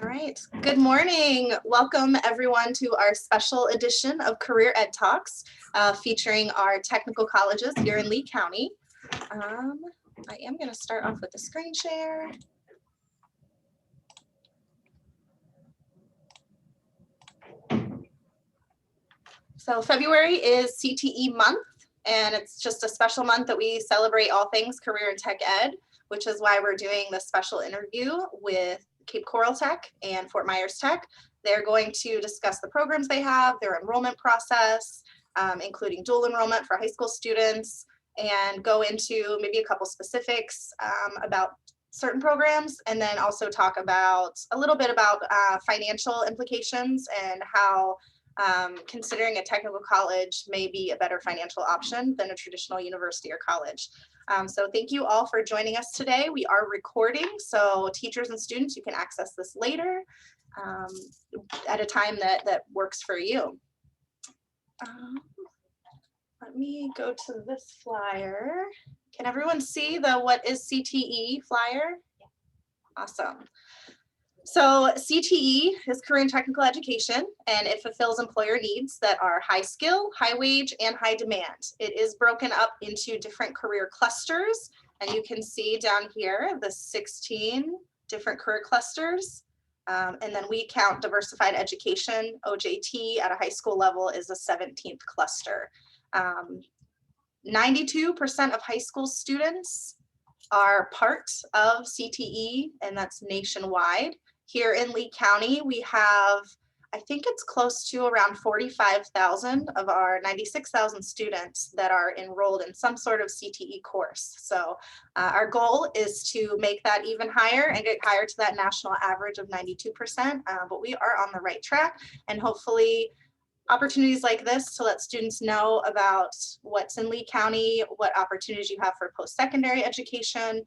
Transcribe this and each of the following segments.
All right, good morning. Welcome everyone to our special edition of Career Ed Talks featuring our technical colleges here in Lee County. I am going to start off with the screen share. So February is CTE Month, and it's just a special month that we celebrate all things career and tech ed, which is why we're doing this special interview with Cape Coral Tech and Fort Myers Tech. They're going to discuss the programs they have, their enrollment process, including dual enrollment for high school students, and go into maybe a couple specifics about certain programs, and then also talk about a little bit about financial implications and how considering a technical college may be a better financial option than a traditional university or college. So thank you all for joining us today. We are recording, so teachers and students, you can access this later at a time that works for you. Let me go to this flyer. Can everyone see the what is CTE flyer? Awesome. So CTE is career and technical education, and it fulfills employer needs that are high skill, high wage, and high demand. It is broken up into different career clusters, and you can see down here the 16 different career clusters. And then we count diversified education, OJT, at a high school level is the 17th cluster. 92% of high school students are part of CTE, and that's nationwide. Here in Lee County, we have, I think it's close to around 45,000 of our 96,000 students that are enrolled in some sort of CTE course. So our goal is to make that even higher and get higher to that national average of 92%, but we are on the right track, and hopefully opportunities like this to let students know about what's in Lee County, what opportunities you have for post-secondary education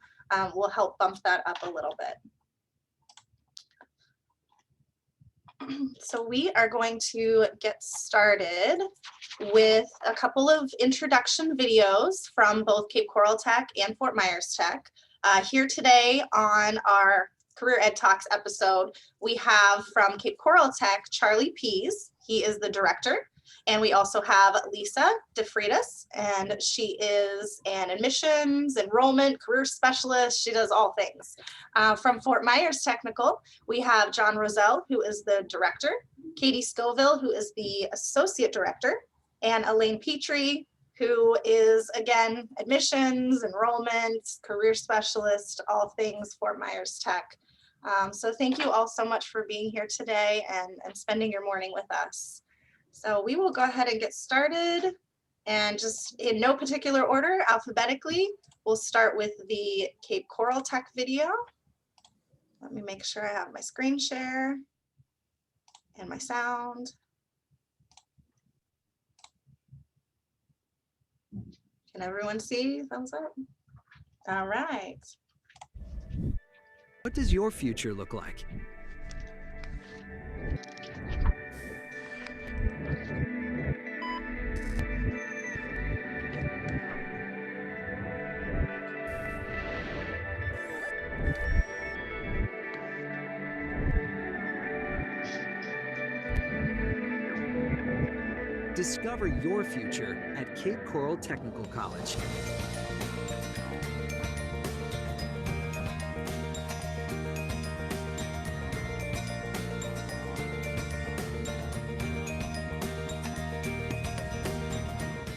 will help bump that up a little bit. So we are going to get started with a couple of introduction videos from both Cape Coral Tech and Fort Myers Tech. Here today on our Career Ed Talks episode, we have from Cape Coral Tech, Charlie Pease. He is the director. And we also have Lisa DeFreitas, and she is an admissions, enrollment, career specialist. She does all things. From Fort Myers Technical, we have John Roselle, who is the director, Katie Scoville, who is the associate director, and Elaine Petrie, who is, again, admissions, enrollment, career specialist, all things Fort Myers Tech. So thank you all so much for being here today and spending your morning with us. So we will go ahead and get started, and just in no particular order, alphabetically, we'll start with the Cape Coral Tech video. Let me make sure I have my screen share and my sound. Can everyone see? Thumbs up? All right. What does your future look like? Discover your future at Cape Coral Technical College.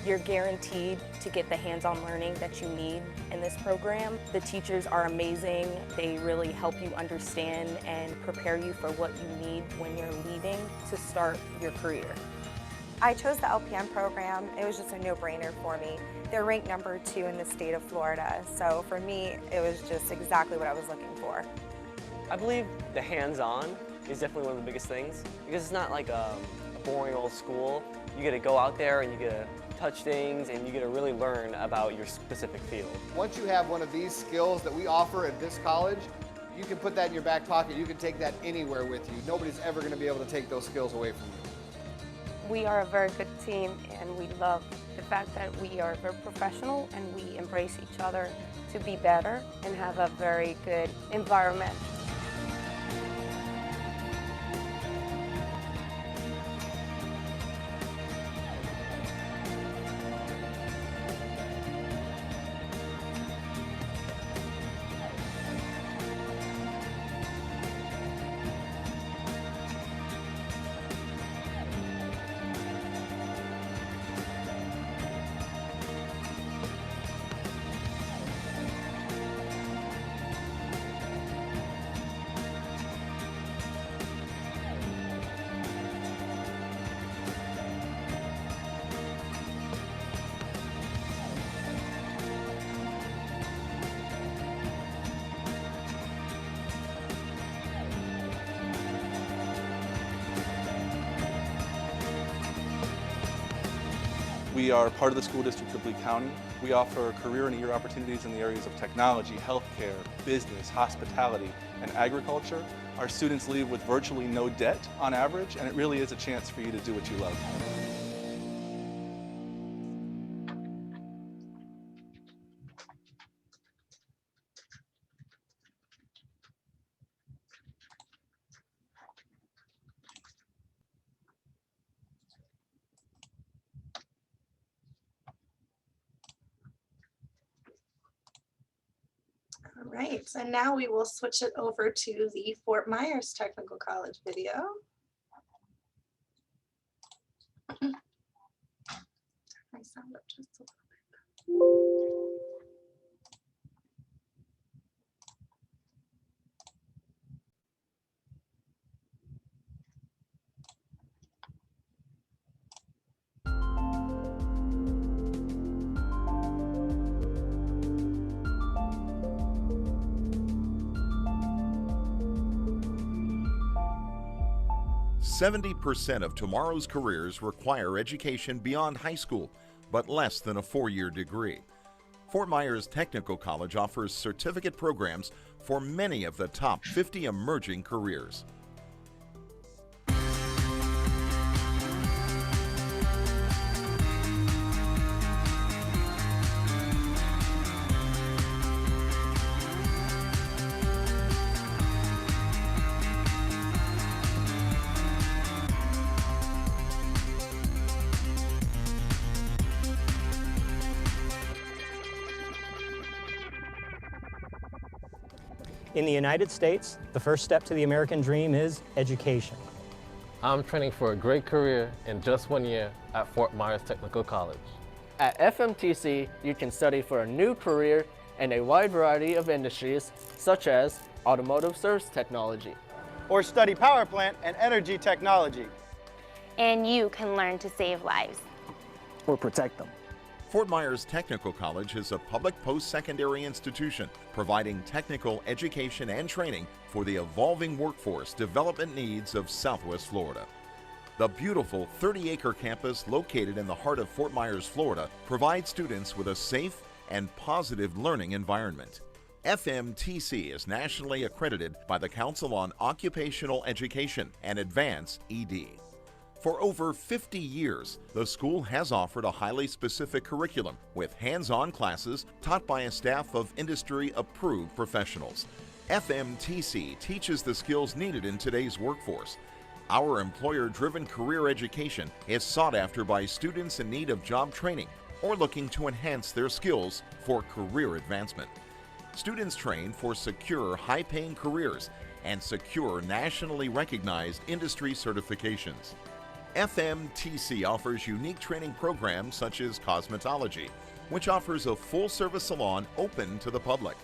You're guaranteed to get the hands-on learning that you need in this program. The teachers are amazing. They really help you understand and prepare you for what you need when you're leaving to start your career. I chose the LPN program. It was just a no-brainer for me. They're ranked #2 in the state of Florida, so for me, it was just exactly what I was looking for. I believe the hands-on is definitely one of the biggest things, because it's not like a boring old school. You get to go out there and you get to touch things, and you get to really learn about your specific field. Once you have one of these skills that we offer at this college, you can put that in your back pocket. You can take that anywhere with you. Nobody's ever going to be able to take those skills away from you. We are a very good team, and we love the fact that we are very professional and we embrace each other to be better and have a very good environment. We are part of the School District of Lee County. We offer career and year opportunities in the areas of technology, healthcare, business, hospitality, and agriculture. Our students leave with virtually no debt on average, and it really is a chance for you to do what you love. All right, and now we will switch it over to the Fort Myers Technical College video. Turn my sound up just a little bit. 70% of tomorrow's careers require education beyond high school, but less than a 4-year degree. Fort Myers Technical College offers certificate programs for many of the top 50 emerging careers. In the United States, the first step to the American dream is education. I'm training for a great career in just 1 year at Fort Myers Technical College. At FMTC, you can study for a new career in a wide variety of industries, such as automotive service technology. Or study power plant and energy technology. And you can learn to save lives. Or protect them. Fort Myers Technical College is a public post-secondary institution providing technical education and training for the evolving workforce development needs of Southwest Florida. The beautiful 30-acre campus located in the heart of Fort Myers, Florida, provides students with a safe and positive learning environment. FMTC is nationally accredited by the Council on Occupational Education and Advance ED. For over 50 years, the school has offered a highly specific curriculum with hands-on classes taught by a staff of industry-approved professionals. FMTC teaches the skills needed in today's workforce. Our employer-driven career education is sought after by students in need of job training or looking to enhance their skills for career advancement. Students train for secure, high-paying careers and secure, nationally recognized industry certifications. FMTC offers unique training programs such as cosmetology, which offers a full-service salon open to the public.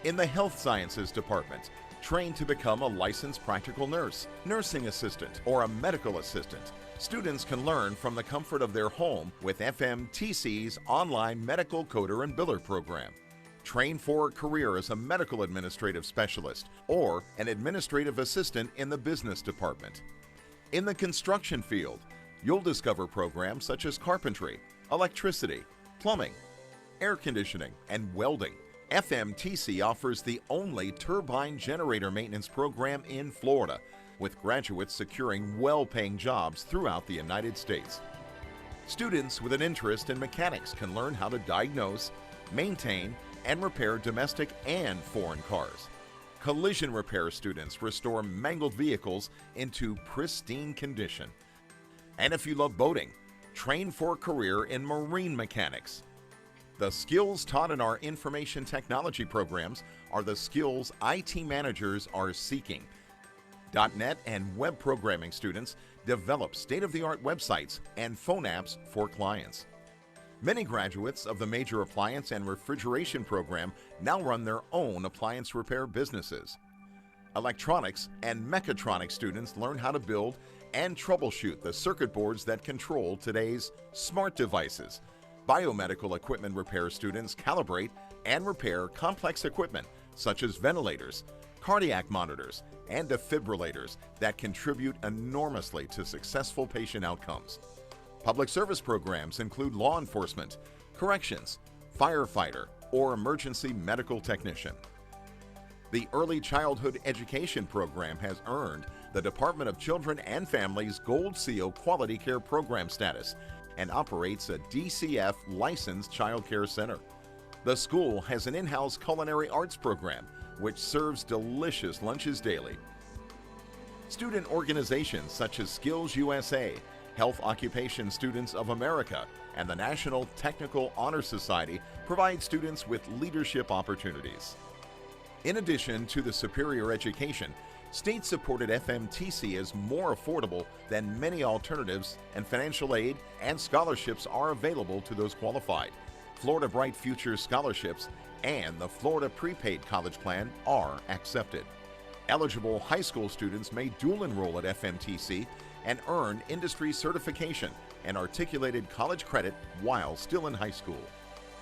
In the Health Sciences Department, train to become a licensed practical nurse, nursing assistant, or a medical assistant. Students can learn from the comfort of their home with FMTC's online medical coder and biller program. Train for a career as a medical administrative specialist or an administrative assistant in the business department. In the construction field, you'll discover programs such as carpentry, electricity, plumbing, air conditioning, and welding. FMTC offers the only turbine generator maintenance program in Florida, with graduates securing well-paying jobs throughout the United States. Students with an interest in mechanics can learn how to diagnose, maintain, and repair domestic and foreign cars. Collision repair students restore mangled vehicles into pristine condition. And if you love boating, train for a career in marine mechanics. The skills taught in our information technology programs are the skills IT managers are seeking. .NET and web programming students develop state-of-the-art websites and phone apps for clients. Many graduates of the major appliance and refrigeration program now run their own appliance repair businesses. Electronics and mechatronics students learn how to build and troubleshoot the circuit boards that control today's smart devices. Biomedical equipment repair students calibrate and repair complex equipment such as ventilators, cardiac monitors, and defibrillators that contribute enormously to successful patient outcomes. Public service programs include law enforcement, corrections, firefighter, or emergency medical technician. The Early Childhood Education Program has earned the Department of Children and Families Gold Seal Quality Care Program status and operates a DCF licensed child care center. The school has an in-house culinary arts program which serves delicious lunches daily. Student organizations such as Skills USA, Health Occupation Students of America, and the National Technical Honor Society provide students with leadership opportunities. In addition to the superior education, state-supported FMTC is more affordable than many alternatives, and financial aid and scholarships are available to those qualified. Florida Bright Futures scholarships and the Florida Prepaid College Plan are accepted. Eligible high school students may dual enroll at FMTC and earn industry certification and articulated college credit while still in high school.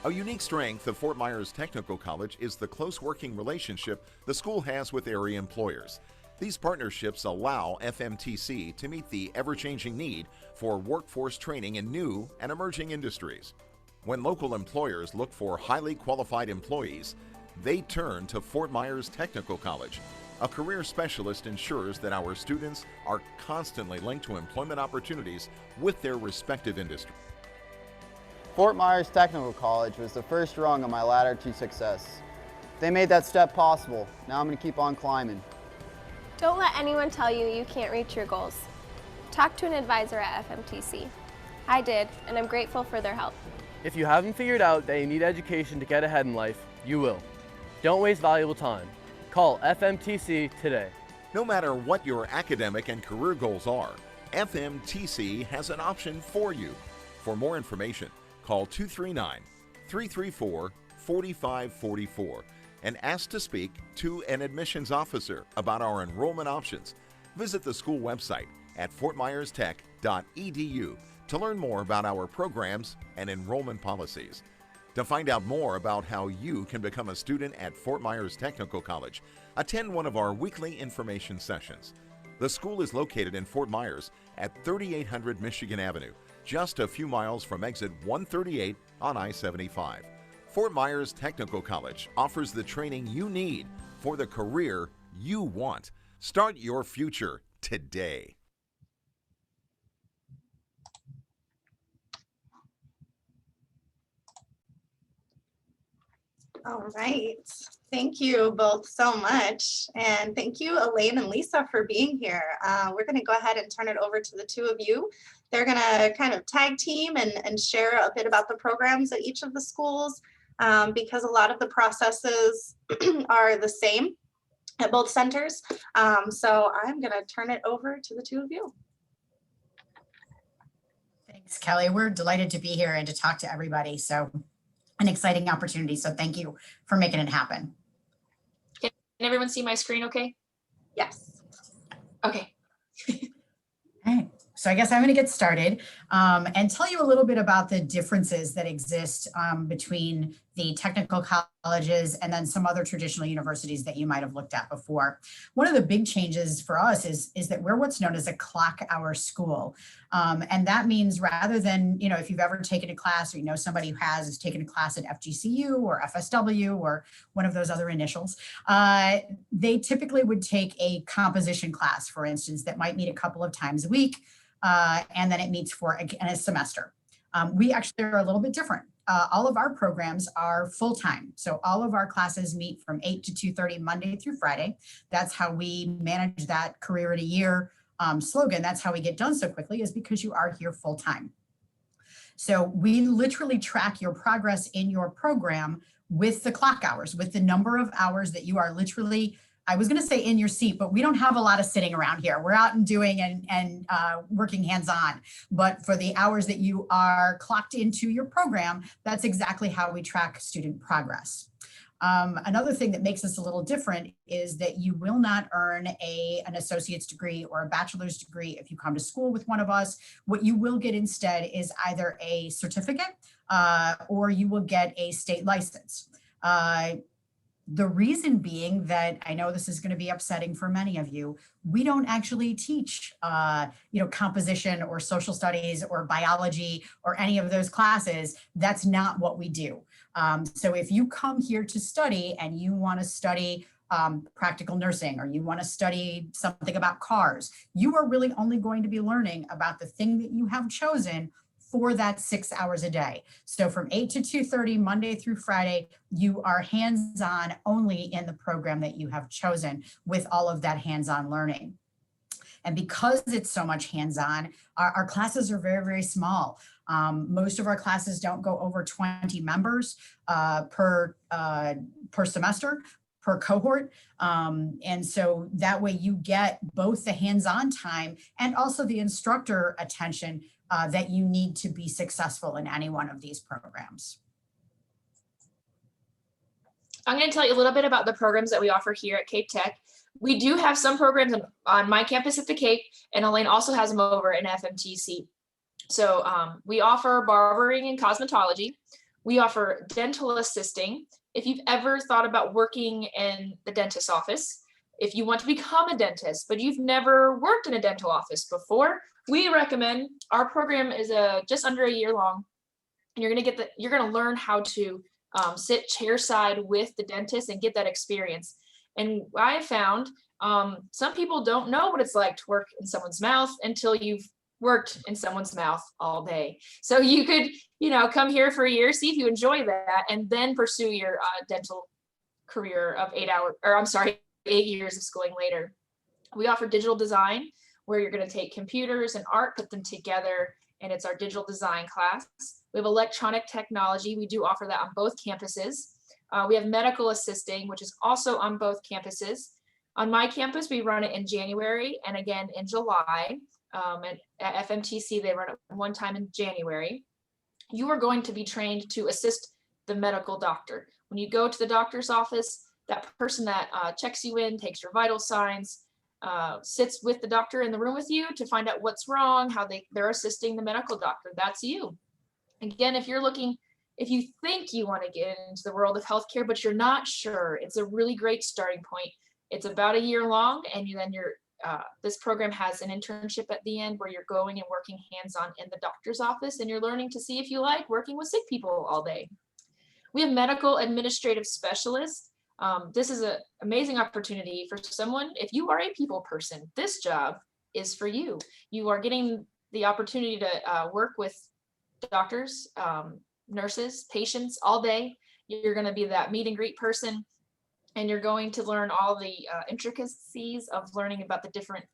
A unique strength of Fort Myers Technical College is the close working relationship the school has with area employers. These partnerships allow FMTC to meet the ever-changing need for workforce training in new and emerging industries. When local employers look for highly qualified employees, they turn to Fort Myers Technical College. A career specialist ensures that our students are constantly linked to employment opportunities with their respective industry. Fort Myers Technical College was the first rung on my ladder to success. They made that step possible. Now I'm going to keep on climbing. Don't let anyone tell you you can't reach your goals. Talk to an advisor at FMTC. I did, and I'm grateful for their help. If you haven't figured out that you need education to get ahead in life, you will. Don't waste valuable time. Call FMTC today. No matter what your academic and career goals are, FMTC has an option for you. For more information, call 239-334-4544 and ask to speak to an admissions officer about our enrollment options. Visit the school website at fortmyerstech.edu to learn more about our programs and enrollment policies. To find out more about how you can become a student at Fort Myers Technical College, attend one of our weekly information sessions. The school is located in Fort Myers at 3800 Michigan Avenue, just a few miles from exit 138 on I-75. Fort Myers Technical College offers the training you need for the career you want. Start your future today. All right. Thank you both so much. And thank you, Elaine and Lisa, for being here. We're going to go ahead and turn it over to the two of you. They're going to kind of tag team and share a bit about the programs at each of the schools, because a lot of the processes are the same at both centers. So I'm going to turn it over to the two of you. Thanks, Kelly. We're delighted to be here and to talk to everybody. So an exciting opportunity. So thank you for making it happen. Can everyone see my screen okay? Yes. Okay. All right. So I guess I'm going to get started and tell you a little bit about the differences that exist between the technical colleges and then some other traditional universities that you might have looked at before. One of the big changes for us is that we're what's known as a clock hour school. And that means rather than, if you've ever taken a class or somebody who has taken a class at FGCU or FSW or one of those other initials, they typically would take a composition class, for instance, that might meet a couple of times a week. And then it meets for a semester. We actually are a little bit different. All of our programs are full-time. So all of our classes meet from 8 to 2:30 Monday through Friday. That's how we manage that career in a year slogan. That's how we get done so quickly, is because you are here full-time. So we literally track your progress in your program with the clock hours, with the number of hours that you are literally, I was going to say in your seat, but we don't have a lot of sitting around here. We're out and doing and working hands-on. But for the hours that you are clocked into your program, that's exactly how we track student progress. Another thing that makes us a little different is that you will not earn an associate's degree or a bachelor's degree if you come to school with one of us. What you will get instead is either a certificate or you will get a state license. The reason being that I know this is going to be upsetting for many of you, we don't actually teach, composition or social studies or biology or any of those classes. That's not what we do. So if you come here to study and you want to study practical nursing, or you want to study something about cars, you are really only going to be learning about the thing that you have chosen for that 6 hours a day. So from 8 to 2:30, Monday through Friday, you are hands-on only in the program that you have chosen with all of that hands-on learning. And because it's so much hands-on, our classes are very, very small. Most of our classes don't go over 20 members per semester, per cohort. And so that way you get both the hands-on time and also the instructor attention that you need to be successful in any one of these programs. I'm going to tell you a little bit about the programs that we offer here at Cape Tech. We do have some programs on my campus at the Cape, and Elaine also has them over in FMTC. So we offer barbering and cosmetology. We offer dental assisting. If you've ever thought about working in the dentist's office, if you want to become a dentist, but you've never worked in a dental office before, we recommend our program is just under a year long. And you're going to learn how to sit chairside with the dentist and get that experience. And I found some people don't know what it's like to work in someone's mouth until you've worked in someone's mouth all day. So you could, come here for a year, see if you enjoy that, and then pursue your dental career of 8 years of schooling later. We offer digital design, where you're going to take computers and art, put them together, and it's our digital design class. We have electronic technology. We do offer that on both campuses. We have medical assisting, which is also on both campuses. On my campus, we run it in January and again in July. And at FMTC, they run it one time in January. You are going to be trained to assist the medical doctor. When you go to the doctor's office, that person that checks you in, takes your vital signs, sits with the doctor in the room with you to find out what's wrong, how they're assisting the medical doctor. That's you. Again, if you think you want to get into the world of healthcare, but you're not sure, it's a really great starting point. It's about a year long, and this program has an internship at the end where you're going and working hands-on in the doctor's office, and you're learning to see if you like working with sick people all day. We have medical administrative specialists. This is an amazing opportunity for someone. If you are a people person, this job is for you. You are getting the opportunity to work with doctors, nurses, patients all day. You're going to be that meet and greet person, and you're going to learn all the intricacies of learning about the different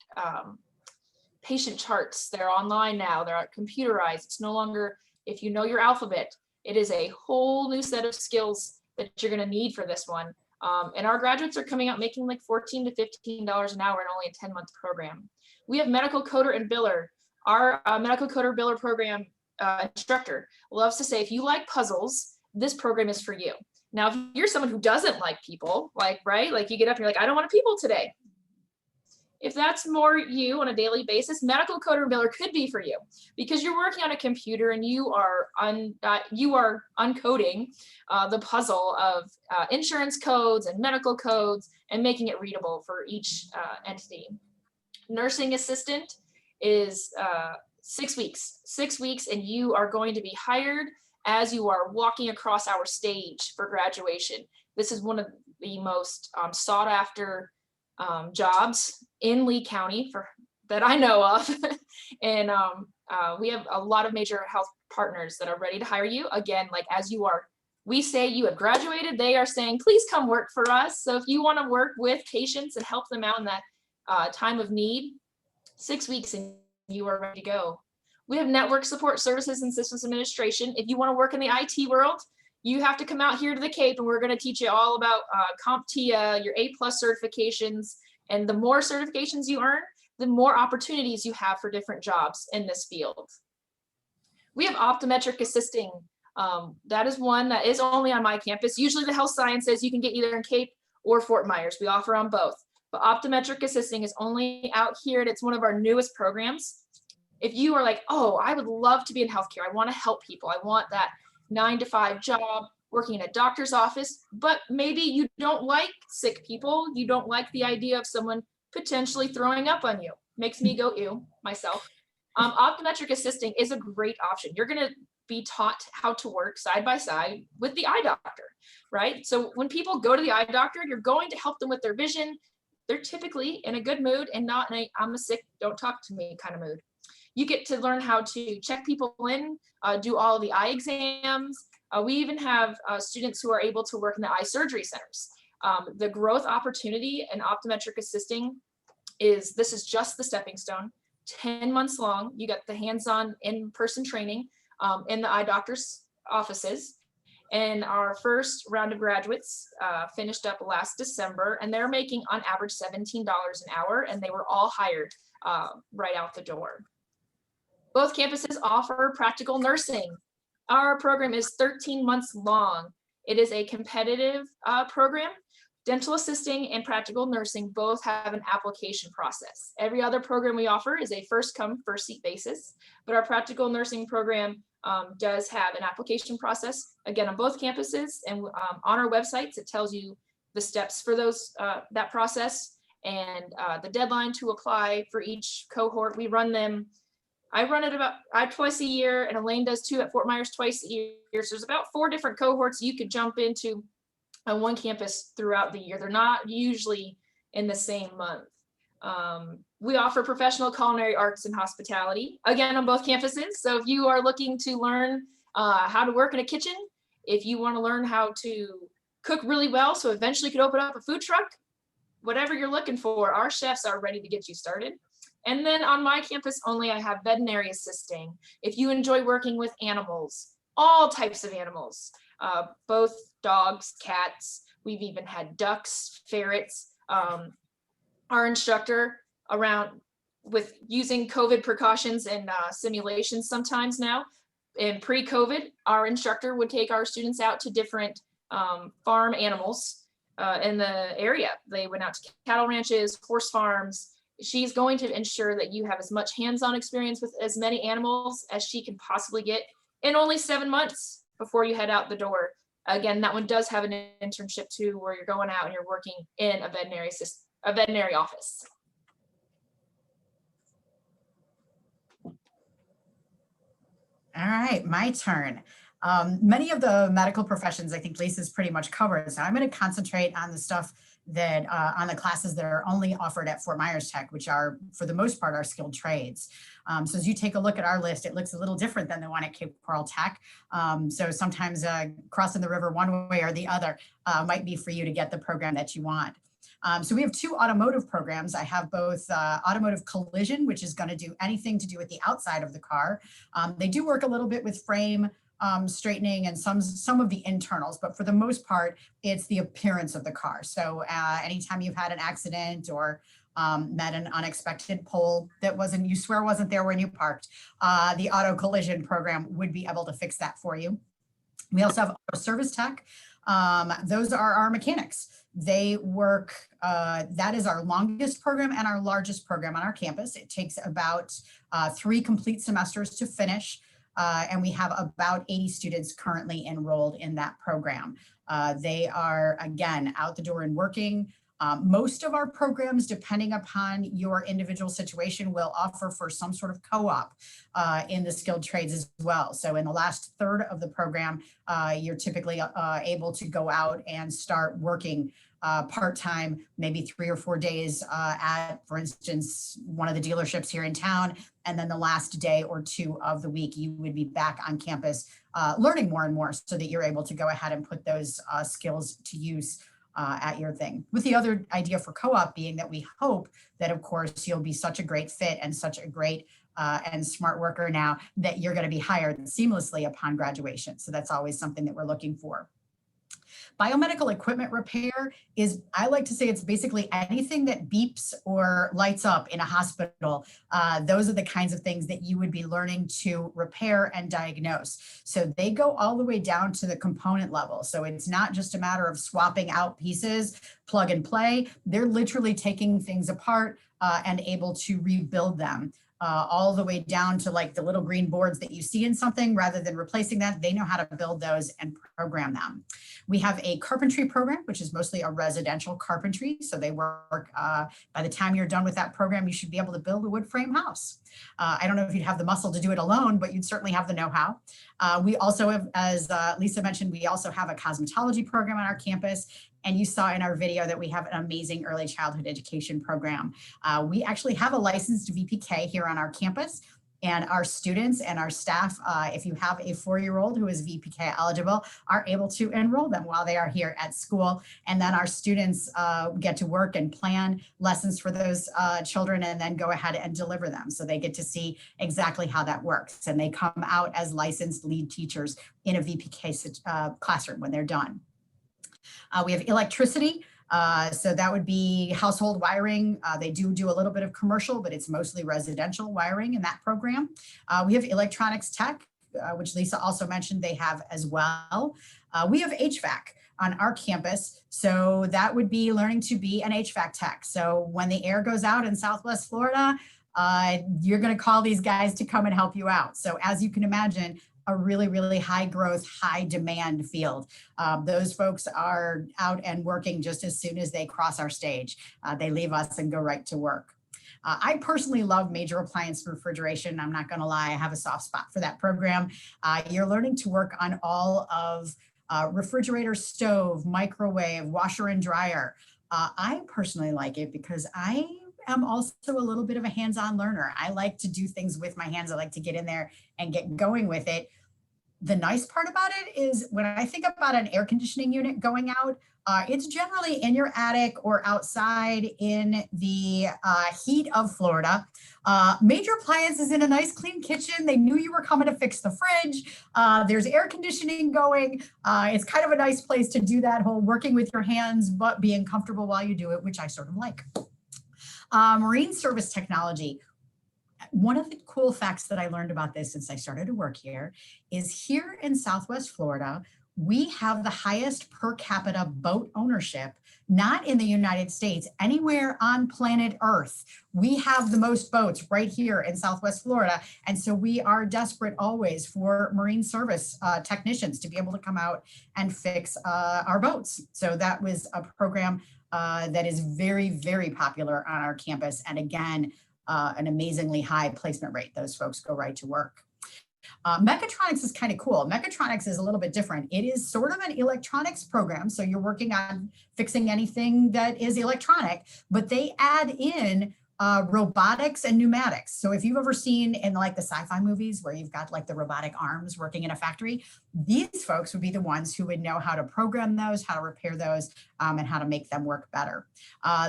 patient charts. They're online now. They're computerized. It's no longer, if you know your alphabet, it is a whole new set of skills that you're going to need for this one. And our graduates are coming out making like $14 to $15 an hour in only a 10-month program. We have medical coder and biller. Our medical coder biller program instructor loves to say, if you like puzzles, this program is for you. Now, if you're someone who doesn't like people, like you get up and you're like, I don't want to people today. If that's more you on a daily basis, medical coder and biller could be for you, because you're working on a computer and you are uncoding the puzzle of insurance codes and medical codes and making it readable for each entity. Nursing assistant is 6 weeks. 6 weeks, and you are going to be hired as you are walking across our stage for graduation. This is one of the most sought after jobs in Lee County that I know of. And we have a lot of major health partners that are ready to hire you. Again, like as you are, we say you have graduated, they are saying, please come work for us. So if you want to work with patients and help them out in that time of need, 6 weeks and you are ready to go. We have network support services and systems administration. If you want to work in the IT world, you have to come out here to the Cape, and we're going to teach you all about CompTIA, your A+ certifications. And the more certifications you earn, the more opportunities you have for different jobs in this field. We have optometric assisting. That is one that is only on my campus. Usually the health sciences you can get either in Cape or Fort Myers. We offer on both. But optometric assisting is only out here, and it's one of our newest programs. If you are like, oh, I would love to be in healthcare, I want to help people, I want that 9 to 5 job working in a doctor's office, but maybe you don't like sick people. You don't like the idea of someone potentially throwing up on you. Makes me go ew myself. Optometric assisting is a great option. You're gonna be taught how to work side by side with the eye doctor, right? So when people go to the eye doctor, you're going to help them with their vision. They're typically in a good mood and not in a I'm a sick, don't talk to me kind of mood. You get to learn how to check people in, do all the eye exams. We even have students who are able to work in the eye surgery centers. The growth opportunity in optometric assisting this is just the stepping stone, 10 months long. You get the hands-on in-person training in the eye doctor's offices. And our first round of graduates finished up last December, and they're making on average $17 an hour, and they were all hired right out the door. Both campuses offer practical nursing. Our program is 13 months long. It is a competitive program. Dental assisting and practical nursing both have an application process. Every other program we offer is a first come, first seat basis, but our practical nursing program does have an application process, again, on both campuses, and on our websites, it tells you the steps for that process and the deadline to apply for each cohort. We run them. I run it about twice a year, and Elaine does too at Fort Myers twice a year. So there's about 4 different cohorts you could jump into on one campus throughout the year. They're not usually in the same month. We offer professional culinary arts and hospitality, again, on both campuses. So if you are looking to learn how to work in a kitchen, if you want to learn how to cook really well, so eventually you could open up a food truck, whatever you're looking for, our chefs are ready to get you started. And then on my campus only, I have veterinary assisting. If you enjoy working with animals, all types of animals, both dogs, cats, we've even had ducks, ferrets. Our instructor around with using COVID precautions and simulations sometimes now. In pre-COVID, our instructor would take our students out to different farm animals in the area. They went out to cattle ranches, horse farms. She's going to ensure that you have as much hands-on experience with as many animals as she can possibly get in only 7 months before you head out the door. Again, that one does have an internship too, where you're going out and you're working in a veterinary office. All right, my turn. Many of the medical professions, I think Lisa's pretty much covered. So I'm going to concentrate on the stuff that on the classes that are only offered at Fort Myers Tech, which are for the most part are skilled trades. So as you take a look at our list, it looks a little different than the one at Cape Coral Tech. So sometimes crossing the river one way or the other might be for you to get the program that you want. So we have 2 automotive programs. I have both automotive collision, which is going to do anything to do with the outside of the car. They do work a little bit with frame straightening and some of the internals, but for the most part, it's the appearance of the car. So anytime you've had an accident or met an unexpected pole that you swear wasn't there when you parked, the auto collision program would be able to fix that for you. We also have auto service tech. Those are our mechanics. They work, that is our longest program and our largest program on our campus. It takes about 3 complete semesters to finish. And we have about 80 students currently enrolled in that program. They are, again, out the door and working. Most of our programs, depending upon your individual situation, will offer for some sort of co-op in the skilled trades as well. So in the last third of the program, you're typically able to go out and start working part-time, maybe 3 or 4 days at, for instance, one of the dealerships here in town. And then the last day or 2 of the week, you would be back on campus learning more and more so that you're able to go ahead and put those skills to use at your thing. With the other idea for co-op being that we hope that, of course, you'll be such a great fit and such a great and smart worker now that you're going to be hired seamlessly upon graduation. So that's always something that we're looking for. Biomedical equipment repair is, I like to say, it's basically anything that beeps or lights up in a hospital. Those are the kinds of things that you would be learning to repair and diagnose. So they go all the way down to the component level. So it's not just a matter of swapping out pieces, plug and play. They're literally taking things apart and able to rebuild them. all the way down to like the little green boards that you see in something. Rather than replacing that, they know how to build those and program them. We have a carpentry program, which is mostly a residential carpentry. So they work, by the time you're done with that program, you should be able to build a wood frame house. I don't know if you'd have the muscle to do it alone, but you'd certainly have the know-how. We also have, as Lisa mentioned, we also have a cosmetology program on our campus. And you saw in our video that we have an amazing early childhood education program. We actually have a licensed VPK here on our campus. And our students and our staff, if you have a 4-year-old who is VPK eligible, are able to enroll them while they are here at school. And then our students get to work and plan lessons for those children and then go ahead and deliver them. So they get to see exactly how that works. And they come out as licensed lead teachers in a VPK classroom when they're done. We have electricity. So that would be household wiring. They do a little bit of commercial, but it's mostly residential wiring in that program. We have electronics tech, which Lisa also mentioned they have as well. We have HVAC on our campus. So that would be learning to be an HVAC tech. So when the air goes out in Southwest Florida, you're going to call these guys to come and help you out. So as you can imagine, a really, really high growth, high demand field. Those folks are out and working just as soon as they cross our stage. They leave us and go right to work. I personally love major appliance refrigeration. I'm not gonna lie, I have a soft spot for that program. You're learning to work on all of refrigerator, stove, microwave, washer and dryer. I personally like it because I'm also a little bit of a hands-on learner. I like to do things with my hands. I like to get in there and get going with it. The nice part about it is when I think about an air conditioning unit going out, it's generally in your attic or outside in the heat of Florida. Major appliances in a nice clean kitchen. They knew you were coming to fix the fridge. There's air conditioning going. It's kind of a nice place to do that whole working with your hands, but being comfortable while you do it, which I sort of like. Marine service technology. One of the cool facts that I learned about this since I started to work here is here in Southwest Florida, we have the highest per capita boat ownership, not in the United States, anywhere on planet Earth. We have the most boats right here in Southwest Florida. And so we are desperate always for marine service technicians to be able to come out and fix our boats. So that was a program that is very, very popular on our campus. And again, an amazingly high placement rate. Those folks go right to work. Mechatronics is kind of cool. Mechatronics is a little bit different. It is sort of an electronics program. So you're working on fixing anything that is electronic, but they add in robotics and pneumatics. So if you've ever seen in like the sci-fi movies where you've got like the robotic arms working in a factory, these folks would be the ones who would know how to program those, how to repair those, and how to make them work better.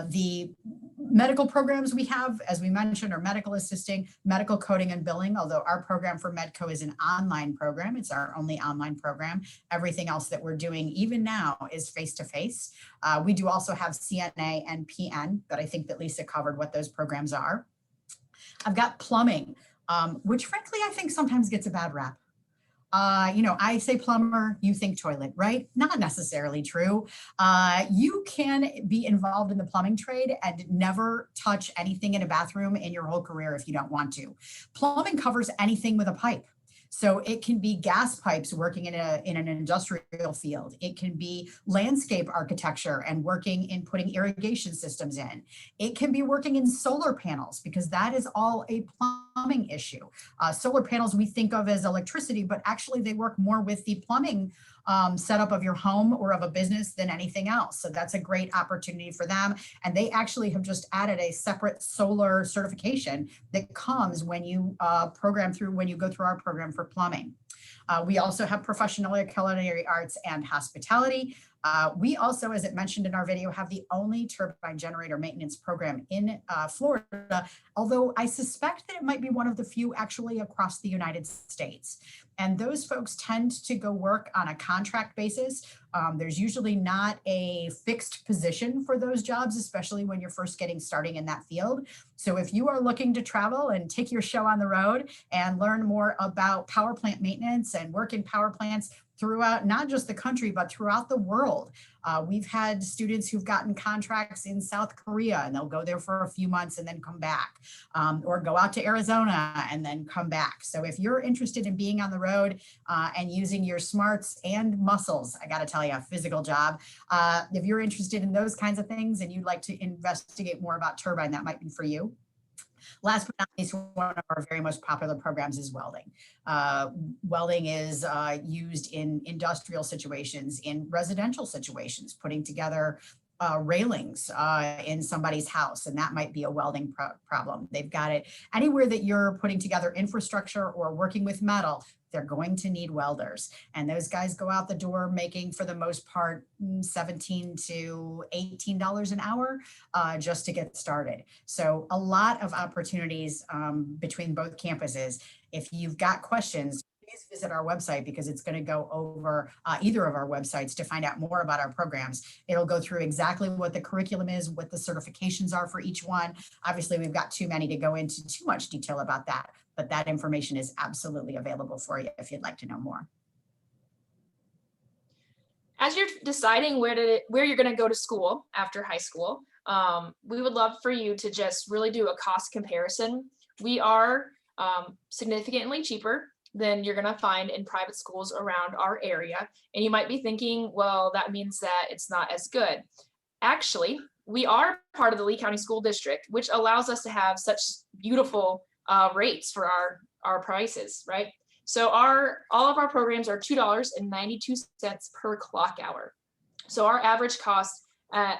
The medical programs we have, as we mentioned, are medical assisting, medical coding and billing, although our program for Medco is an online program. It's our only online program. Everything else that we're doing, even now, is face-to-face. We do also have CNA and PN, but I think that Lisa covered what those programs are. I've got plumbing, which frankly, I think sometimes gets a bad rap. I say plumber, you think toilet, right? Not necessarily true. You can be involved in the plumbing trade and never touch anything in a bathroom in your whole career if you don't want to. Plumbing covers anything with a pipe. So it can be gas pipes working in an industrial field. It can be landscape architecture and working in putting irrigation systems in. It can be working in solar panels because that is all a plumbing issue. Solar panels we think of as electricity, but actually they work more with the plumbing setup of your home or of a business than anything else. So that's a great opportunity for them. And they actually have just added a separate solar certification that comes when you when you go through our program for plumbing. We also have professional culinary arts and hospitality. We also, as it mentioned in our video, have the only turbine generator maintenance program in Florida, although I suspect that it might be one of the few actually across the United States. And those folks tend to go work on a contract basis. There's usually not a fixed position for those jobs, especially when you're first getting starting in that field. So if you are looking to travel and take your show on the road and learn more about power plant maintenance and work in power plants, throughout not just the country, but throughout the world. We've had students who've gotten contracts in South Korea and they'll go there for a few months and then come back, or go out to Arizona and then come back. So if you're interested in being on the road and using your smarts and muscles, I gotta tell you, a physical job, if you're interested in those kinds of things and you'd like to investigate more about Turbine, that might be for you. Last but not least, one of our very most popular programs is welding. Welding is used in industrial situations, in residential situations, putting together railings in somebody's house, and that might be a welding problem. They've got it anywhere that you're putting together infrastructure or working with metal. They're going to need welders, and those guys go out the door making, for the most part, $17 to $18 an hour just to get started. So a lot of opportunities between both campuses. If you've got questions, please visit our website, because it's going to go over either of our websites to find out more about our programs. It'll go through exactly what the curriculum is, what the certifications are for each one. Obviously, we've got too many to go into too much detail about that, but that information is absolutely available for you if you'd like to know more. As you're deciding where you're going to go to school after high school, we would love for you to just really do a cost comparison. We are significantly cheaper than you're going to find in private schools around our area. And you might be thinking, well, that means that it's not as good. Actually, we are part of the Lee County School District, which allows us to have such beautiful rates for our prices, right? So all of our programs are $2.92 per clock hour. So our average cost at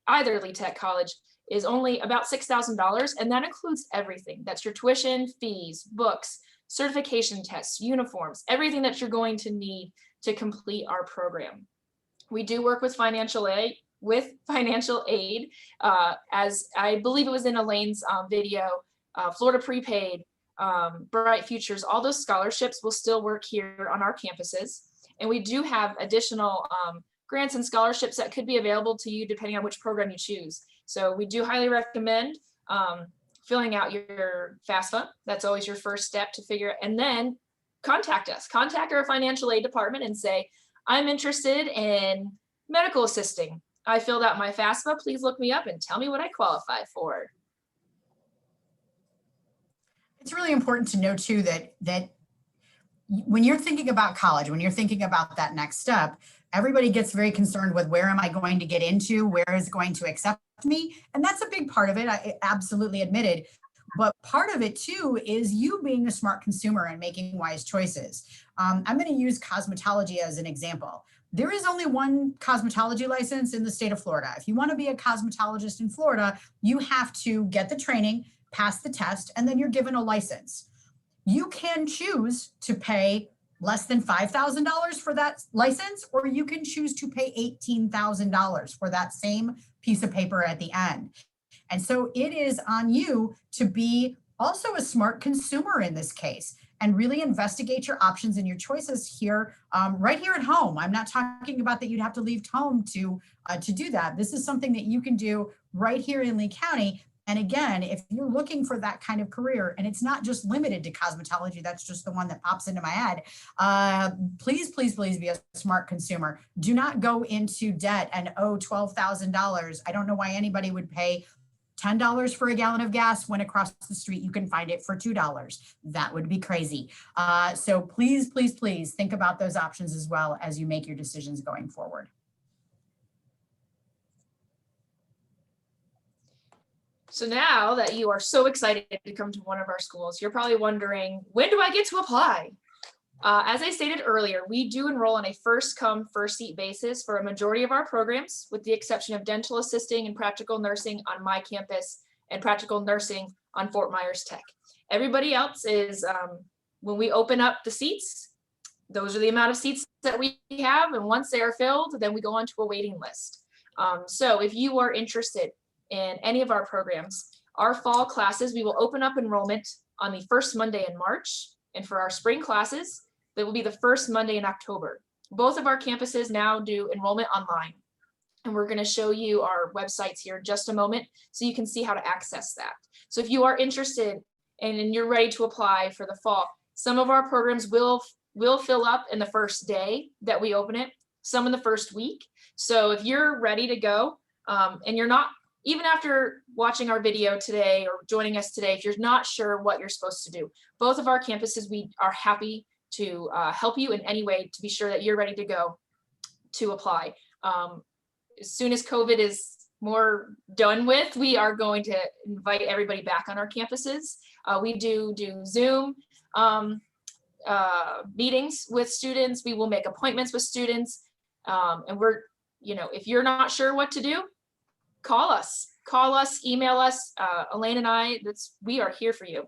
either Lee Tech College is only about $6,000, and that includes everything. That's your tuition, fees, books, certification tests, uniforms, everything that you're going to need to complete our program. We do work with financial aid, as I believe it was in Elaine's video, Florida Prepaid, Bright Futures, all those scholarships will still work here on our campuses. And we do have additional grants and scholarships that could be available to you depending on which program you choose. So we do highly recommend filling out your FAFSA. That's always your first step to figure it. And then contact us, contact our financial aid department and say, I'm interested in medical assisting. I filled out my FAFSA. Please look me up and tell me what I qualify for. It's really important to know too that when you're thinking about college, when you're thinking about that next step, everybody gets very concerned with where am I going to get into, where is going to accept me? And that's a big part of it, I absolutely admitted. But part of it too is you being a smart consumer and making wise choices. I'm going to use cosmetology as an example. There is only one cosmetology license in the state of Florida. If you want to be a cosmetologist in Florida, you have to get the training, pass the test, and then you're given a license. You can choose to pay less than $5,000 for that license, or you can choose to pay $18,000 for that same piece of paper at the end. And so it is on you to be also a smart consumer in this case and really investigate your options and your choices here, right here at home. I'm not talking about that you'd have to leave home to do that. This is something that you can do right here in Lee County. And again, if you're looking for that kind of career, and it's not just limited to cosmetology, that's just the one that pops into my head, please, please, please be a smart consumer. Do not go into debt and owe $12,000. I don't know why anybody would pay $10 for a gallon of gas when across the street you can find it for $2. That would be crazy. So please, please, please think about those options as well as you make your decisions going forward. So now that you are so excited to come to one of our schools, you're probably wondering, when do I get to apply? As I stated earlier, we do enroll on a first come, first seat basis for a majority of our programs, with the exception of dental assisting and practical nursing on my campus and practical nursing on Fort Myers Tech. Everybody else is, when we open up the seats, those are the amount of seats that we have. And once they are filled, then we go on to a waiting list. So if you are interested in any of our programs, our fall classes, we will open up enrollment on the first Monday in March. And for our spring classes, that will be the first Monday in October. Both of our campuses now do enrollment online. And we're going to show you our websites here in just a moment so you can see how to access that. So if you are interested and you're ready to apply for the fall, some of our programs will will fill up in the first day that we open it, some in the first week. So if you're ready to go, and you're not, even after watching our video today or joining us today, if you're not sure what you're supposed to do, both of our campuses, we are happy to help you in any way to be sure that you're ready to go to apply. As soon as COVID is more done with, we are going to invite everybody back on our campuses. We do Zoom meetings with students. We will make appointments with students. And we're, if you're not sure what to do, call us, email us. Elaine and I, we are here for you.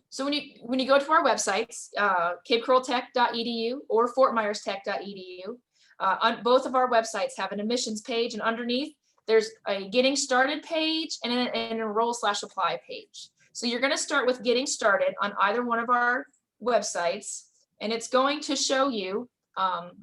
So when you go to our websites, capecoraltech.edu or fortmyerstech.edu, on both of our websites have an admissions page, and underneath there's a getting started page and an enroll/apply page. So you're going to start with getting started on either one of our websites, and it's going to show you,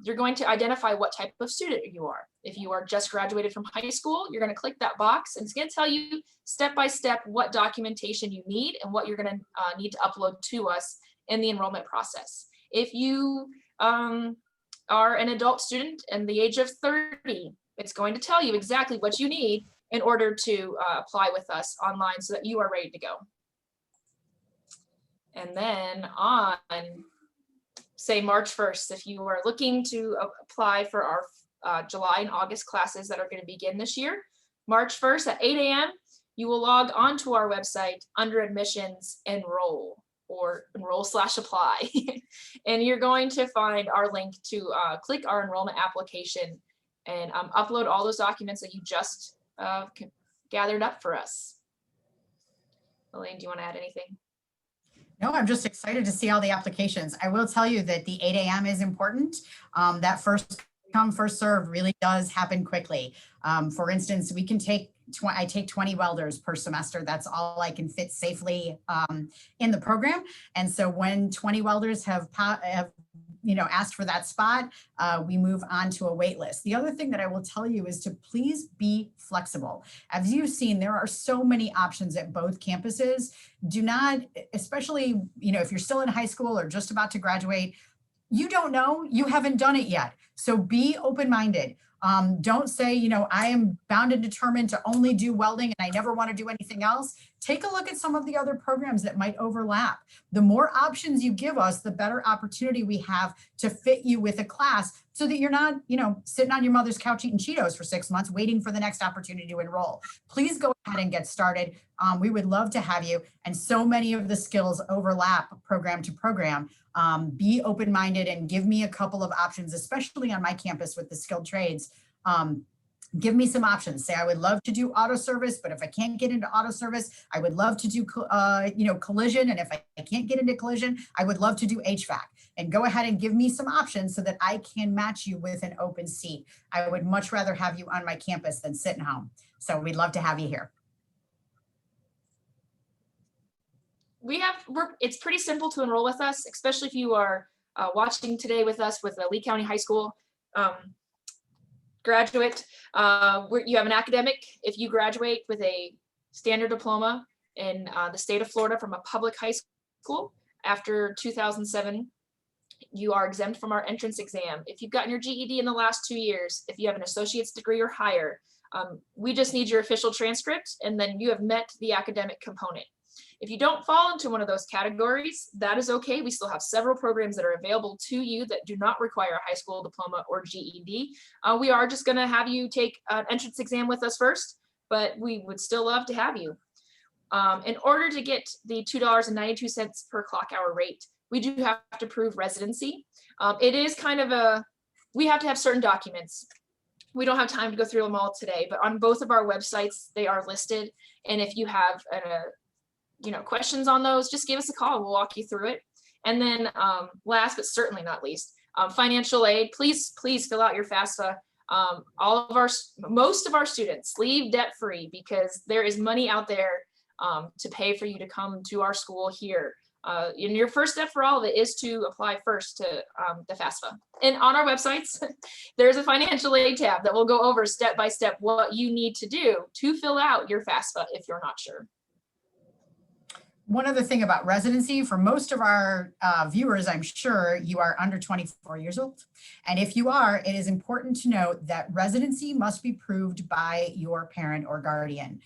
you're going to identify what type of student you are. If you are just graduated from high school, you're going to click that box, and it's going to tell you step by step what documentation you need and what you're going to need to upload to us in the enrollment process. If you are an adult student and the age of 30, it's going to tell you exactly what you need in order to apply with us online so that you are ready to go. And then on, say, March 1st, if you are looking to apply for our July and August classes that are going to begin this year, March 1st at 8 a.m., you will log onto our website under admissions, enroll, or enroll/apply. And you're going to find our link to click our enrollment application and upload all those documents that you just gathered up for us. Elaine, do you want to add anything? No, I'm just excited to see all the applications. I will tell you that the 8 a.m. is important. That first come, first serve really does happen quickly. For instance, we can take, I take 20 welders per semester. That's all I can fit safely in the program. And so when 20 welders have asked for that spot, we move on to a wait list. The other thing that I will tell you is to please be flexible. As you've seen, there are so many options at both campuses. Do not, especially, if you're still in high school or just about to graduate, you don't know, you haven't done it yet. So be open-minded. Don't say, I am bound and determined to only do welding and I never want to do anything else. Take a look at some of the other programs that might overlap. The more options you give us, the better opportunity we have to fit you with a class so that you're not, sitting on your mother's couch eating Cheetos for 6 months, waiting for the next opportunity to enroll. Please go ahead and get started. We would love to have you. And so many of the skills overlap program to program. Be open-minded and give me a couple of options, especially on my campus with the skilled trades. Give me some options. Say, I would love to do auto service, but if I can't get into auto service, I would love to do, collision. And if I can't get into collision, I would love to do HVAC. And go ahead and give me some options so that I can match you with an open seat. I would much rather have you on my campus than sitting home. So we'd love to have you here. It's pretty simple to enroll with us, especially if you are watching today with us with a Lee County High School graduate. You have an academic. If you graduate with a standard diploma in the state of Florida from a public high school after 2007, you are exempt from our entrance exam. If you've gotten your GED in the last 2 years, if you have an associate's degree or higher, we just need your official transcript, and then you have met the academic component. If you don't fall into one of those categories, that is okay. We still have several programs that are available to you that do not require a high school diploma or GED. We are just going to have you take an entrance exam with us first, but we would still love to have you. In order to get the $2.92 per clock hour rate, we do have to prove residency. It is kind of we have to have certain documents. We don't have time to go through them all today, but on both of our websites, they are listed. And if you have questions on those, just give us a call. We'll walk you through it. And then last but certainly not least, financial aid. Please fill out your FAFSA. Most of our students leave debt-free because there is money out there to pay for you to come to our school here. And your first step for all of it is to apply first to the FAFSA. And on our websites, there's a financial aid tab that will go over step by step what you need to do to fill out your FAFSA if you're not sure. one other thing about residency, for most of our viewers, I'm sure you are under 24 years old. And if you are, it is important to note that residency must be proved by your parent or guardian.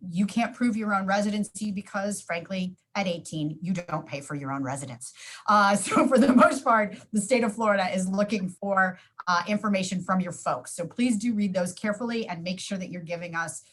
You can't prove your own residency because, frankly, at 18, you don't pay for your own residence. So for the most part, the state of Florida is looking for information from your folks. So please do read those carefully and make sure that you're giving us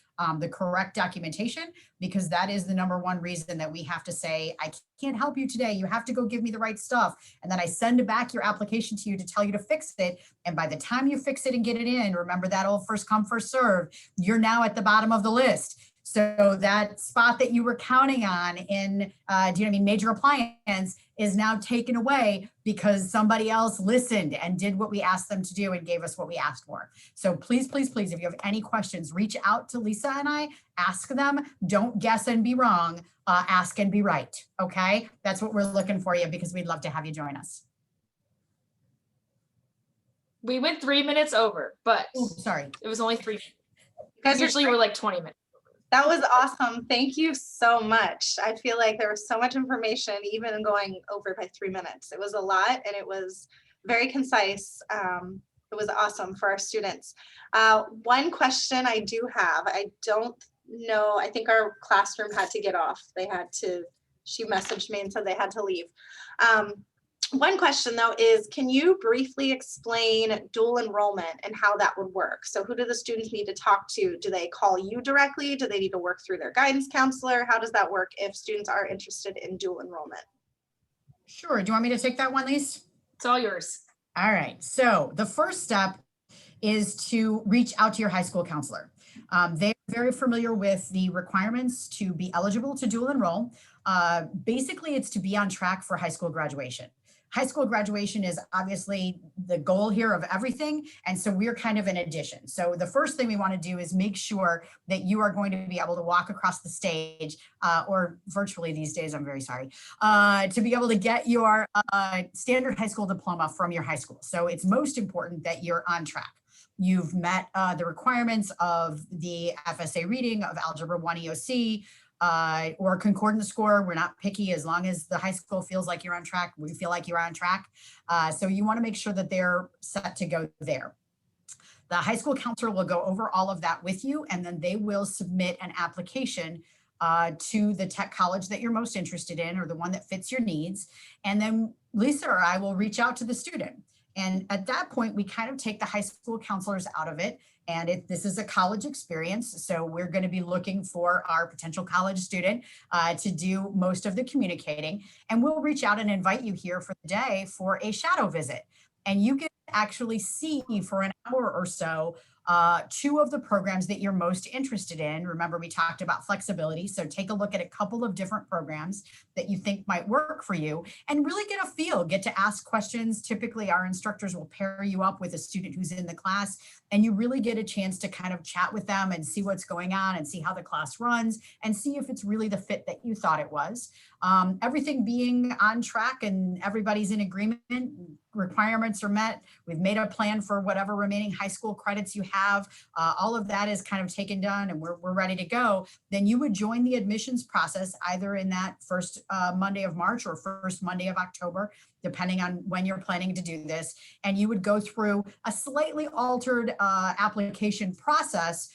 the correct documentation, because that is the number one reason that we have to say, I can't help you today. You have to go give me the right stuff. And then I send back your application to you to tell you to fix it. And by the time you fix it and get it in, remember that old first come, first serve, you're now at the bottom of the list. So that spot that you were counting on in, do you know what I mean, major appliance is now taken away because somebody else listened and did what we asked them to do and gave us what we asked for. So please, please, please, if you have any questions, reach out to Lisa and I, ask them, don't guess and be wrong, ask and be right, okay? That's what we're looking for you, because we'd love to have you join us. We went 3 minutes over, but sorry, it was only 3 minutes. Guys, Usually we're like 20 minutes. That was awesome. Thank you so much. I feel like there was so much information, even going over by 3 minutes. It was a lot and it was very concise. It was awesome for our students. One question I do have, I don't know, I think our classroom had to get off. She messaged me and said they had to leave. One question though is, can you briefly explain dual enrollment and how that would work? So who do the students need to talk to? Do they call you directly? Do they need to work through their guidance counselor? How does that work if students are interested in dual enrollment? Sure, do you want me to take that one, Lise? It's all yours. All right, so the first step is to reach out to your high school counselor. They're very familiar with the requirements to be eligible to dual enroll. Basically, it's to be on track for high school graduation. High school graduation is obviously the goal here of everything. And so we're kind of an addition. So the first thing we want to do is make sure that you are going to be able to walk across the stage or virtually these days, I'm very sorry, to be able to get your standard high school diploma from your high school. So it's most important that you're on track. You've met the requirements of the FSA reading, of Algebra 1 EOC, or concordance score. We're not picky, as long as the high school feels like you're on track, we feel like you're on track. So you want to make sure that they're set to go there. The high school counselor will go over all of that with you, and then they will submit an application to the tech college that you're most interested in, or the one that fits your needs. And then Lisa or I will reach out to the student. And at that point, we kind of take the high school counselors out of it. And this is a college experience, so we're going to be looking for our potential college student to do most of the communicating. And we'll reach out and invite you here for the day for a shadow visit. And you can actually see for an hour or so 2 of the programs that you're most interested in. Remember, we talked about flexibility. So take a look at a couple of different programs that you think might work for you and really get a feel, get to ask questions. Typically, our instructors will pair you up with a student who's in the class, and you really get a chance to kind of chat with them and see what's going on and see how the class runs and see if it's really the fit that you thought it was. Everything being on track and everybody's in agreement, requirements are met. We've made a plan for whatever remaining high school credits you have. All of that is kind of taken done and we're ready to go. Then you would join the admissions process either in that first Monday of March or first Monday of October, depending on when you're planning to do this. And you would go through a slightly altered application process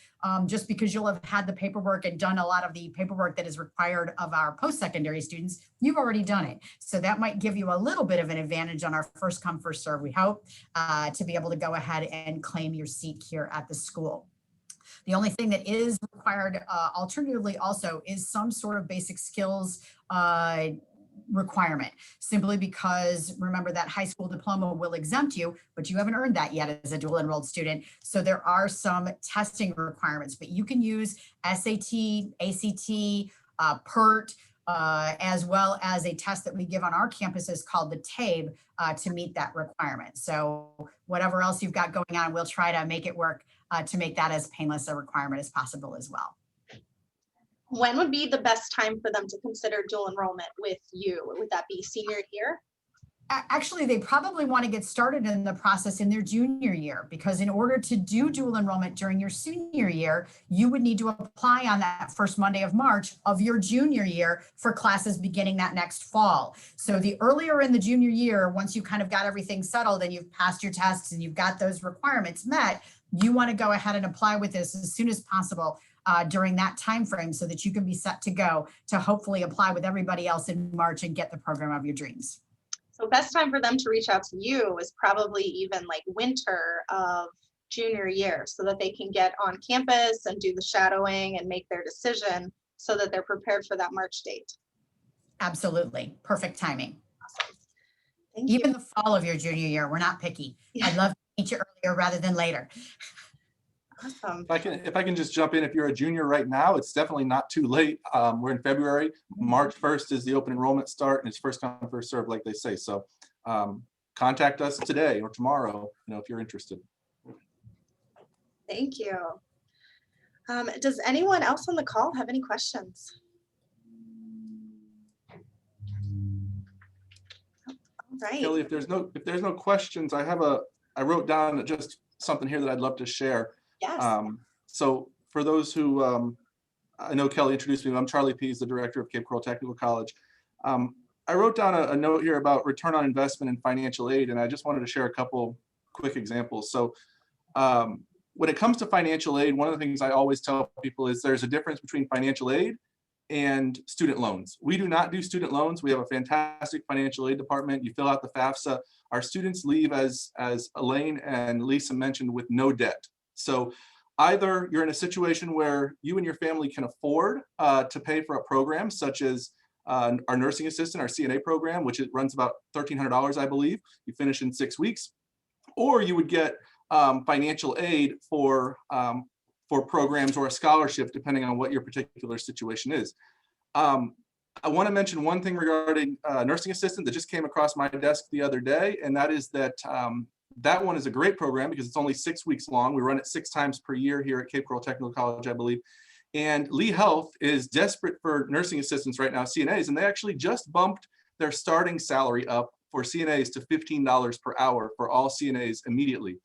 just because you'll have had the paperwork and done a lot of the paperwork that is required of our post-secondary students. You've already done it. So that might give you a little bit of an advantage on our first come, first serve, we hope, to be able to go ahead and claim your seat here at the school. The only thing that is required alternatively also is some sort of basic skills requirement, simply because remember that high school diploma will exempt you, but you haven't earned that yet as a dual enrolled student. So there are some testing requirements, but you can use SAT, ACT, PERT, as well as a test that we give on our campuses called the TABE to meet that requirement. So whatever else you've got going on, we'll try to make it work to make that as painless a requirement as possible as well. When would be the best time for them to consider dual enrollment with you? Would that be senior year? Actually, they probably want to get started in the process in their junior year, because in order to do dual enrollment during your senior year, you would need to apply on that first Monday of March of your junior year for classes beginning that next fall. So the earlier in the junior year, once you kind of got everything settled and you've passed your tests and you've got those requirements met, you want to go ahead and apply with this as soon as possible during that time frame, so that you can be set to go to hopefully apply with everybody else in March and get the program of your dreams. So best time for them to reach out to you is probably even like winter of junior year, so that they can get on campus and do the shadowing and make their decision so that they're prepared for that March date. Absolutely. Perfect timing. Awesome. Thank Even you. the fall of your junior year, we're not picky. I'd love to meet you earlier rather than later. Awesome. If I can just jump in, if you're a junior right now, it's definitely not too late. We're in February. March 1st is the open enrollment start, and it's first come, first served, like they say. So contact us today or tomorrow, if you're interested. Thank you. Does anyone else on the call have any questions? All right. Kelly, if there's no questions, I wrote down just something here that I'd love to share. Yes. So for those who, I know Kelly introduced me, I'm Charlie Pease, the director of Cape Coral Technical College. I wrote down a note here about return on investment and financial aid, and I just wanted to share a couple quick examples. So when it comes to financial aid, one of the things I always tell people is there's a difference between financial aid and student loans. We do not do student loans. We have a fantastic financial aid department. You fill out the FAFSA. Our students leave, as Elaine and Lisa mentioned, with no debt. So either you're in a situation where you and your family can afford to pay for a program such as our nursing assistant, our CNA program, which it runs about $1,300, I believe. You finish in 6 weeks, or you would get financial aid for programs or a scholarship, depending on what your particular situation is. I want to mention one thing regarding nursing assistant that just came across my desk the other day, and that is that that one is a great program because it's only 6 weeks long. We run it 6 times per year here at Cape Coral Technical College, I believe. And Lee Health is desperate for nursing assistants right now, CNAs, and they actually just bumped their starting salary up for CNAs to $15 per hour for all CNAs immediately.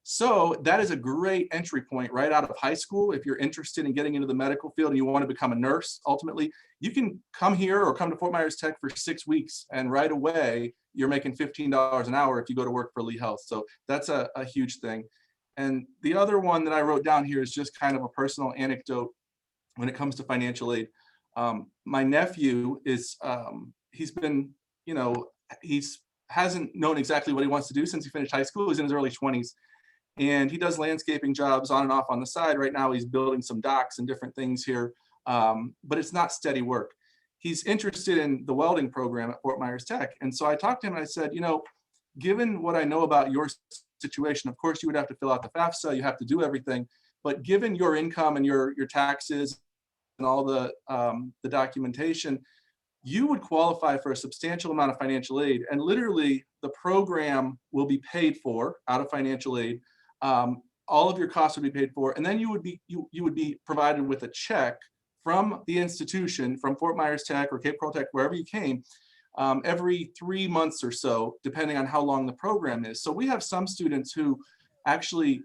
So that is a great entry point right out of high school. If you're interested in getting into the medical field and you want to become a nurse, ultimately, you can come here or come to Fort Myers Tech for 6 weeks, and right away, you're making $15 an hour if you go to work for Lee Health. So that's a huge thing. And the other one that I wrote down here is just kind of a personal anecdote when it comes to financial aid. My nephew is, he's been, hasn't known exactly what he wants to do since he finished high school. He's in his early 20s. And he does landscaping jobs on and off on the side. Right now, he's building some docks and different things here, but it's not steady work. He's interested in the welding program at Fort Myers Tech. And so I talked to him and I said, given what I know about your situation, of course, you would have to fill out the FAFSA, you have to do everything, but given your income and your taxes and all the documentation, you would qualify for a substantial amount of financial aid. And literally, the program will be paid for out of financial aid. All of your costs would be paid for, and then you would be provided with a check from the institution, from Fort Myers Tech or Cape Coral Tech, wherever you came, every 3 months or so, depending on how long the program is. So we have some students who actually,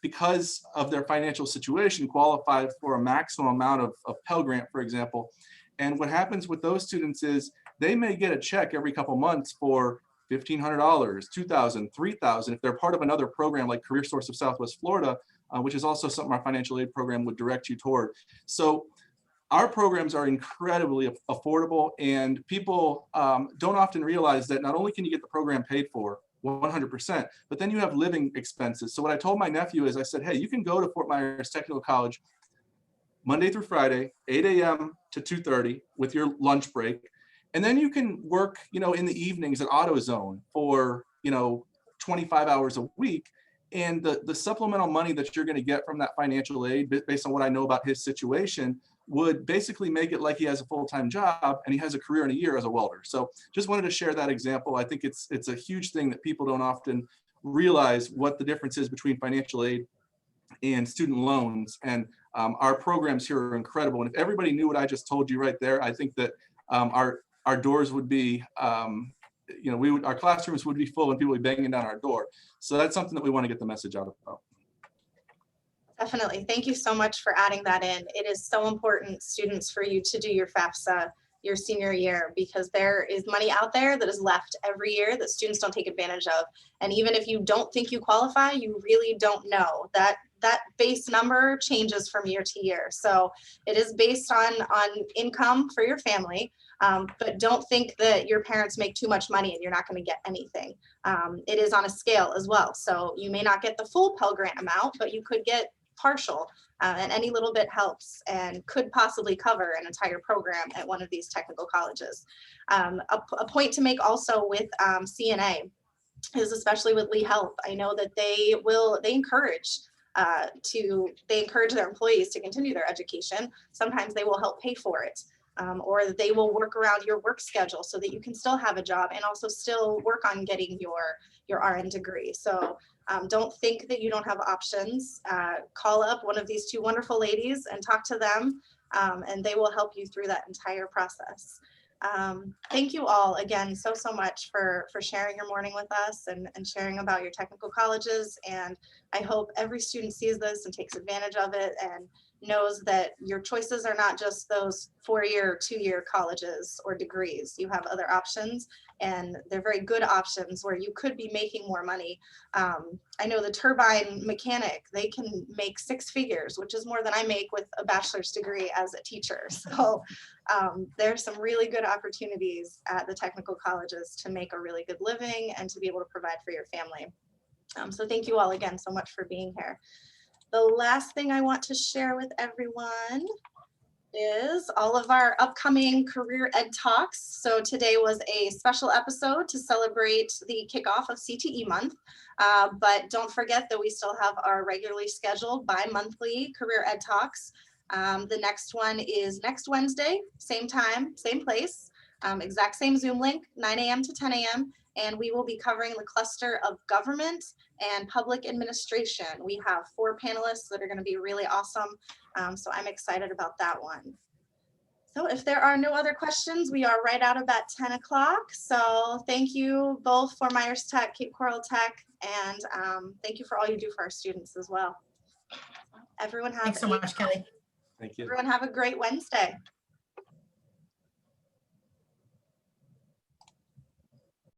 because of their financial situation, qualify for a maximum amount of Pell Grant, for example. And what happens with those students is they may get a check every couple months for $1,500, $2,000, $3,000 if they're part of another program like Career Source of Southwest Florida, which is also something our financial aid program would direct you toward. So our programs are incredibly affordable, and people don't often realize that not only can you get the program paid for 100%, but then you have living expenses. So what I told my nephew is I said, hey, you can go to Fort Myers Technical College Monday through Friday, 8 a.m. to 2:30 with your lunch break. And then you can work, in the evenings at AutoZone for, 25 hours a week. And the supplemental money that you're going to get from that financial aid, based on what I know about his situation, would basically make it like he has a full-time job and he has a career in a year as a welder. So just wanted to share that example. I think it's a huge thing that people don't often realize what the difference is between financial aid and student loans. And our programs here are incredible. And if everybody knew what I just told you right there, I think that our doors would be you know, our classrooms would be full and people would be banging down our door. So that's something that we want to get the message out about. Definitely. Thank you so much for adding that in. It is so important, students, for you to do your FAFSA your senior year, because there is money out there that is left every year that students don't take advantage of. And even if you don't think you qualify, you really don't know. That base number changes from year to year. So it is based on income for your family, but don't think that your parents make too much money and you're not going to get anything. It is on a scale as well. So you may not get the full Pell Grant amount, but you could get partial, and any little bit helps and could possibly cover an entire program at one of these technical colleges. A point to make also with CNA is, especially with Lee Health, I know that they encourage their employees to continue their education. Sometimes they will help pay for it, or they will work around your work schedule so that you can still have a job and also still work on getting your RN degree. So don't think that you don't have options. Call up one of these two wonderful ladies and talk to them, and they will help you through that entire process. Thank you all again so much for sharing your morning with us and sharing about your technical colleges. And I hope every student sees this and takes advantage of it and knows that your choices are not just those 4-year, 2-year colleges or degrees. You have other options, and they're very good options where you could be making more money. I know the turbine mechanic, they can make 6 figures, which is more than I make with a bachelor's degree as a teacher. So there's some really good opportunities at the technical colleges to make a really good living and to be able to provide for your family. So thank you all again so much for being here. The last thing I want to share with everyone is all of our upcoming career ed talks. So today was a special episode to celebrate the kickoff of CTE Month, but don't forget that we still have our regularly scheduled bi-monthly career ed talks. The next one is next Wednesday, same time, same place, exact same Zoom link, 9 a.m. to 10 a.m. And we will be covering the cluster of government and public administration. We have 4 panelists that are going to be really awesome. So I'm excited about that one. So if there are no other questions, we are right out of that 10 o'clock. So thank you both for Myers Tech, Cape Coral Tech, and thank you for all you do for our students as well. Everyone have Thanks so much, Kelly. Thank you. Everyone have a great Wednesday.